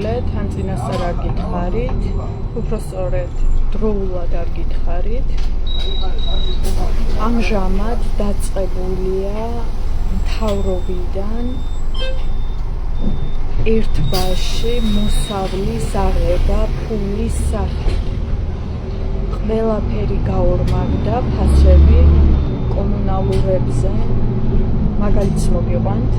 მოგიყვებით, ან წინასწარ არ გითხარით, უფრო სწორედ დროულად არ გითხარით. ამჟამად დაწყებულია მთავრობიდან ერთბაში მოსავლის აღება ფულის სახით. ყველაფერი გაორმაგდა ფასები კომუნალურებზე. მაგალითს მოგიყვანთ.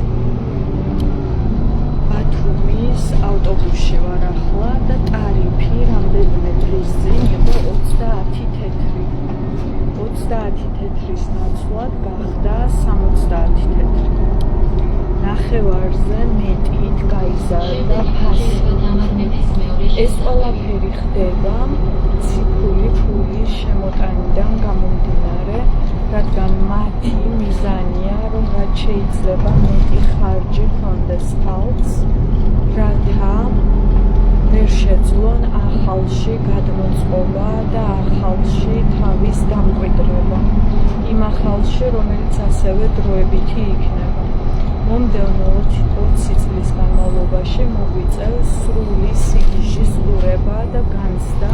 ბათუმის ავტობუსში ვარ ახლა და ტარიფი რამდენიმე დღის წინ იყო 30 თეთრი. 30 თეთრის ნაცვლად გახდა 70 თეთრი. ნახევარზე მეტით გაიზარდა ფასი. ეს ყველაფერი ხდება ციფრული ფულის შემოტანიდან გამომდინარე, რადგან მათი მიზანია, რომ რაც შეიძლება მეტი ხარჯი ჰქონდეს ხალხს, რათა ვერ შეძლონ ახალში გადმოწყობა და ახალში თავის დამკვიდრება. იმ ახალში, რომელიც ასევე დროებითი იქნება. მომდევნო 20 წლის განმავლობაში მოგვიწევს სრული სიგიჟის ყურება და განცდა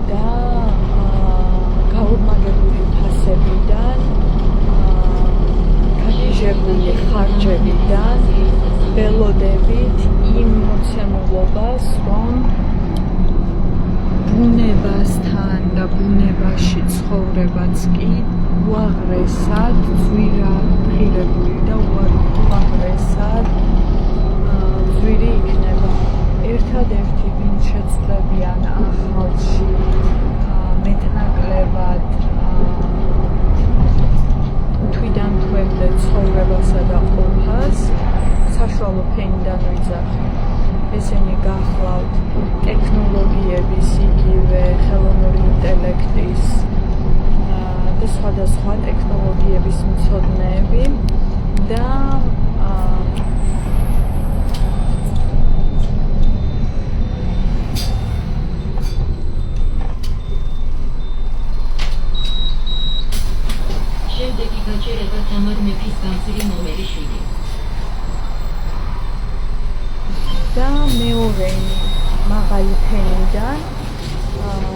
და გაორმაგებული ფასებიდან, გაგიჟებული ხარჯებიდან ველოდებით იმ მოცემულობას, რომ ბუნებასთან და ბუნებაში ცხოვრებაც კი უაღრესად ძვირადღირებული და უაღრესად ძვირი იქნება. ერთადერთი, ვინც შეცვლებიან ახალში მეტნაკლებად თვიდან თვემდე ცხოვრებასა და ყოფას, საშუალო ფენიდან ვიძახი. ესენი გახლავთ ტექნოლოგიების, იგივე ხელოვნური ინტელექტის და სხვადასხვა ტექნოლოგიების მცოდნეები და შემდეგი გაჩერება თამარ მეფის გამზირი ნომერი 7. და მეორე მაღალი ფენიდან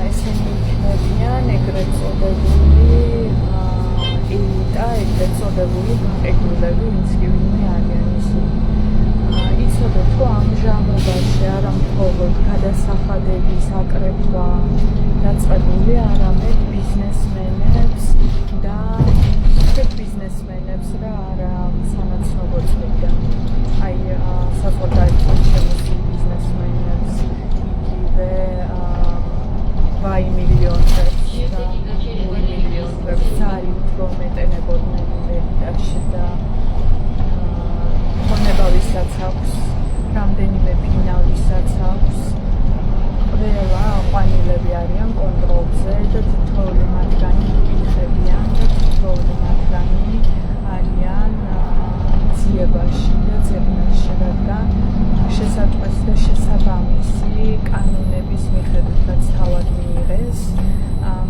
ესენი იქნებიან ეგრეთ წოდებული ელიტა, ეგრეთ წოდებული გაყიდულები, ვინც კი ვინმე არიან ისინი. იცოდეთ, რომ ამჟამობაში არა მხოლოდ გადასახადების აკრეფვა დაწყებული, არამედ ბიზნესმენებს და ბიზნესმენებს რა არა სანაცნობო წლებიდან. აი საზღვარგარეთ შემოსულ ბიზნესმენებს, იგივე ვაი მილიონერებს და ნული მილიონერებს ძალიან უფრო მეტენებოდნენ რენტაში და ხონებავისაც აქვს, რამდენიმე ფინალისაც აქვს. ყველა ყვანილები არიან კონტროლზე და თითოეული მათგანი იკითხებიან და თითოეული მათგანი არიან ძიებაში და ძებნაში, რადგან შესაძლოა და შესაბამისი კანონების მიხედვითაც თავად მიიღეს,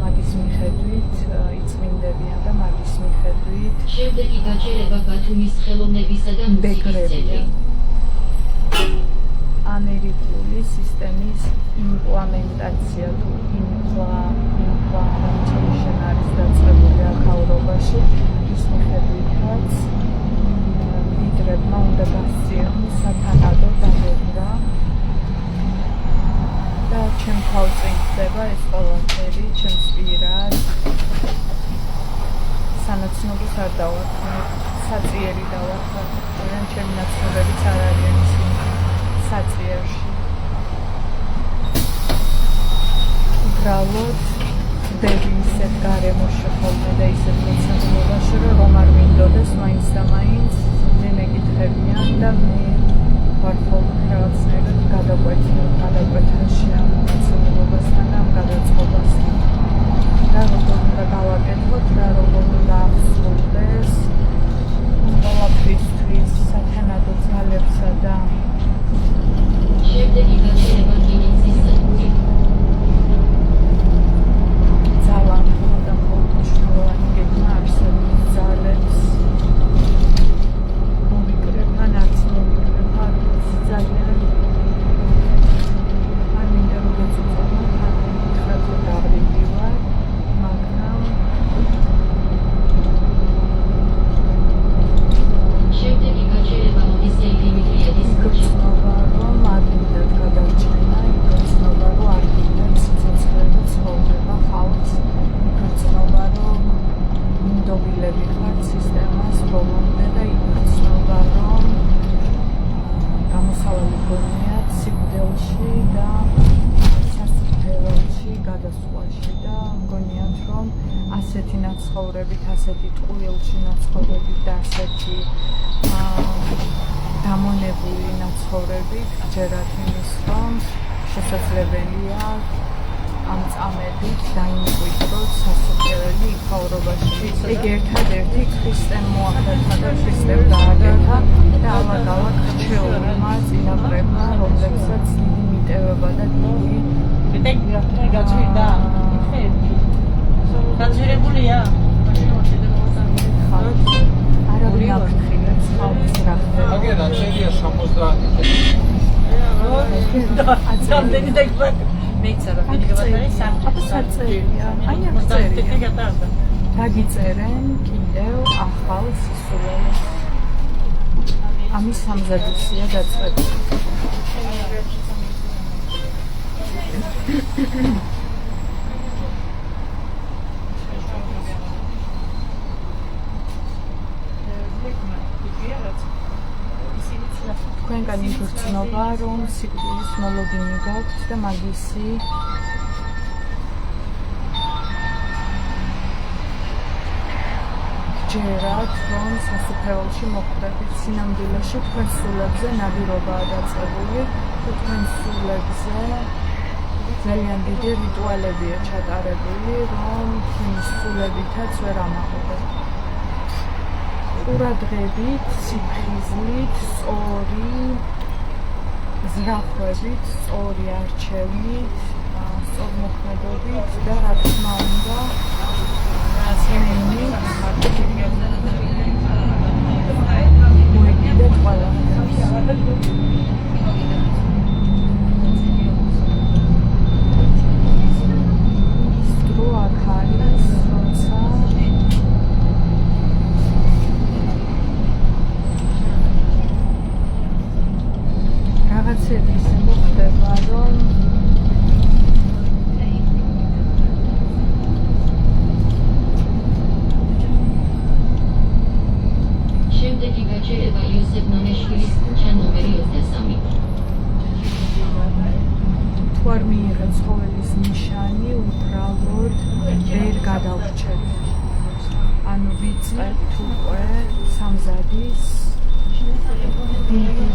მაგის მიხედვით იწმინდებიან და მაგის მიხედვით შემდეგი გაჩერება ბათუმის ხელოვნებისა და მუსიკის ცენტრი. ამერიკული სისტემის იმპლემენტაცია თუ implementation არის დაწყებული აქაურობაში, ის მიხედვითაც ლიდერებმა უნდა გასწიონ სათანადო დაგეგმვა და ჩემ თავზე ხდება ეს ყველაფერი, ჩემს პირად სანაცნობოს არ დავარქვი, საწიერი დავარქვი, მაგრამ ჩემი ნაცნობებიც არ არიან ისინი საწიერში. უბრალოდ ვდები ისეთ გარემოში ხოლმე და ისეთ მოცემულობაში, რომ არ მინდოდეს მაინც და მაინც მე მეკითხებიან და მე ვარ ხოლმე რაღაცნაირად გადაკვეთაში ამ მოცემულობასთან და ამ გადაწყობასთან. რა როგორ უნდა გავაკეთოთ, რა როგორ უნდა აღსრულდეს ყველაფრისთვის სათანადო ძალებსა და შემდეგი გაჩერება რკინიგზის სადგური. ძალა და მნიშვნელოვანი გეგმა არსებობს ძალებს მომიკრება, არც მომიკრება. სხვადასხვაში და მგონიათ რომ ასეთი ნაცხოვრებით, ასეთი ტყუილში ნაცხოვრებით და ასეთი დამონებული ნაცხოვრებით გჯერათ იმის რომ შესაძლებელია ამ წამებით დაიმკვიდროს სასופველი იქაურობაში. ეგ ერთადერთი ქრისტემ მოახერხა და ქრისტემ დააკეთა და ალაგ-ალაგ რჩეულმა წინაპრებმა, რომლებსაც დიდი მიტევება და დიდი გაძვირებულია? არავინ აფრთხილებს ხალხს რა ხდება. აგერ აწერია 70-ზე. ამდენი დაიწყო. მეც არა, მიგებატარი საწერია. აი აქ წერია. დაგიწერენ კიდევ ახალ სისულელეს. ამის სამზადისია დაწყებული. თქვენგან იგრძნობა რომ სიკვდილის მოლოდინი გაქვთ და მაგისი გჯერათ რომ სასופველში მოხვდებით. სინამდვილეში თქვენ სულებზე ნადირობაა დაწყებული და თქვენ სულებზე ძალიან დიდი რიტუალებია ჩატარებული რომ თქვენი სულებითაც ვერ ამაყობთ. ყურადღებით, სიფხიზლით, სწორი ზრახვებით, სწორი არჩევნით, სწორმოქმედობით და რა თქმა უნდა მოიგიდეთ ყველაფერს. დრო აქ არის, როცა რაღაცები ისე მოხდება, რომ შემდეგი გაჩერება იოსებ ნანეშვილის ქუჩა ნომერი 23. თუ არ მიიღეთ ცხოველის ნიშანი, უბრალოდ ვერ გადავრჩეთ. ანუ ვიწყებთ უკვე სამზადის დიდი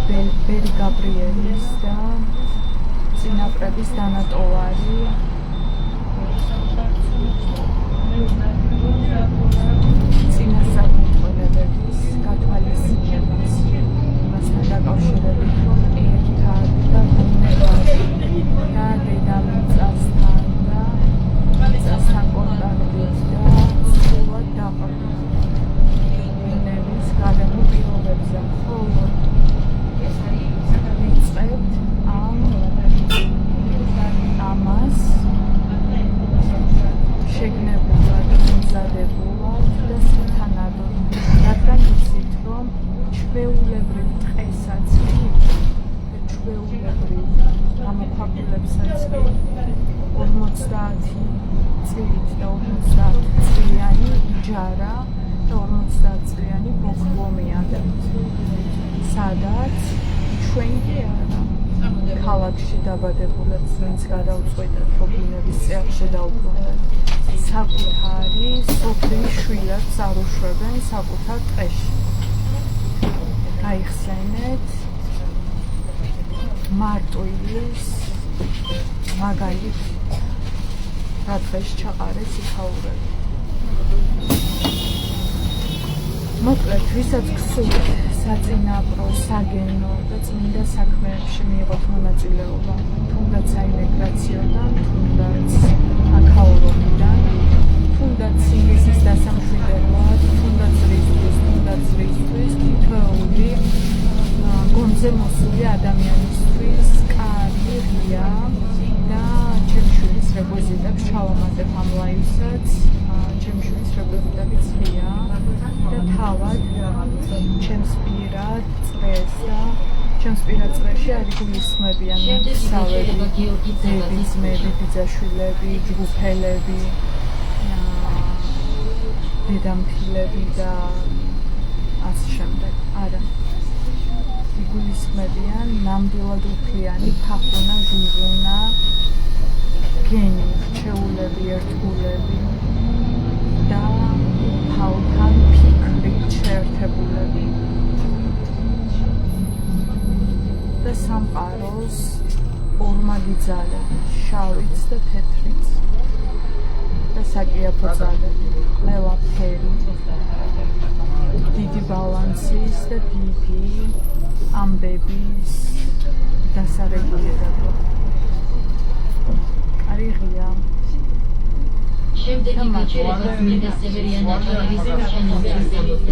ბერი გაბრიელის და წინაპრების დანატოვარი წინასწარმეტყველებების გათვალისწინებას მასთან დაკავშირებით რომ ერთად და ბუნებაში და დედამიწასთან და მიწასთან კონტაქტით და სულად დაყრდნობით ბუნების გარემო პირობებზე მხოლოდ ვიწყებთ ამას შეგნებულად, მომზადებულად და სათანადოდ, რადგან იცით, რომ ჩვეულებრივ ტყესაც კი და ჩვეულებრივ გამოქვაბულებსაც კი 50 წლით და 50 წლიანი იჯარა და 50 წლიანი ბოხლომი ადებთ, სადაც ჩვენ კი არა ქალაქში დაბადებულებს ვინც გადავწყვეტათ რომ ბუნების წიაღში დაუბრუნდეთ საკუთარი სოფლის შვილებს არ უშვებენ საკუთარ ტყეში. გაიხსენეთ მარტვილის მაგალითი რა დღეს ჩაყარეს იქაურები. მოკლედ, ვისაც გსურთ საწინაპრო, საგენო და წმინდა საქმეებში მიიღოთ მონაწილეობა, თუნდაც საიმიგრაციოდან, თუნდაც აქაურობიდან, თუნდაც ინგლისის დასამშვიდებლად, თუნდაც რისთვის, თითოეული გონზე მოსული ადამიანისთვის კარგი ღია და ჩემი შვილის რეკვიზიტებს ჩავამატებ ამ ლაივსაც, ჩემი შვილის რეკვიზიტებიც ღია და თავად ჩემს პირად წრეს და ჩემს პირად წრეში არ იგულისხმებიან სავები, დედი, ძმები, ბიძაშვილები, ჯგუფელები, დედამთილები და ასე შემდეგ. არა. იგულისხმებიან ნამდვილად უფლიანი, თახუნა, ჟუჟუნა გენი, რჩეულები, ერთგულები და თავთან ფიქრით შეერთებულები. და სამყაროს ორმაგი ძალები, შავიც და თეთრიც და საკიაფო ძალები, ყველაფერი, დიდი ბალანსის და დიდი ამბების დასარეგულირება. არის ღია. შემდეგი გაჩერება წმინდა სევერიან ნაჭაველის შენობის ზემოთ.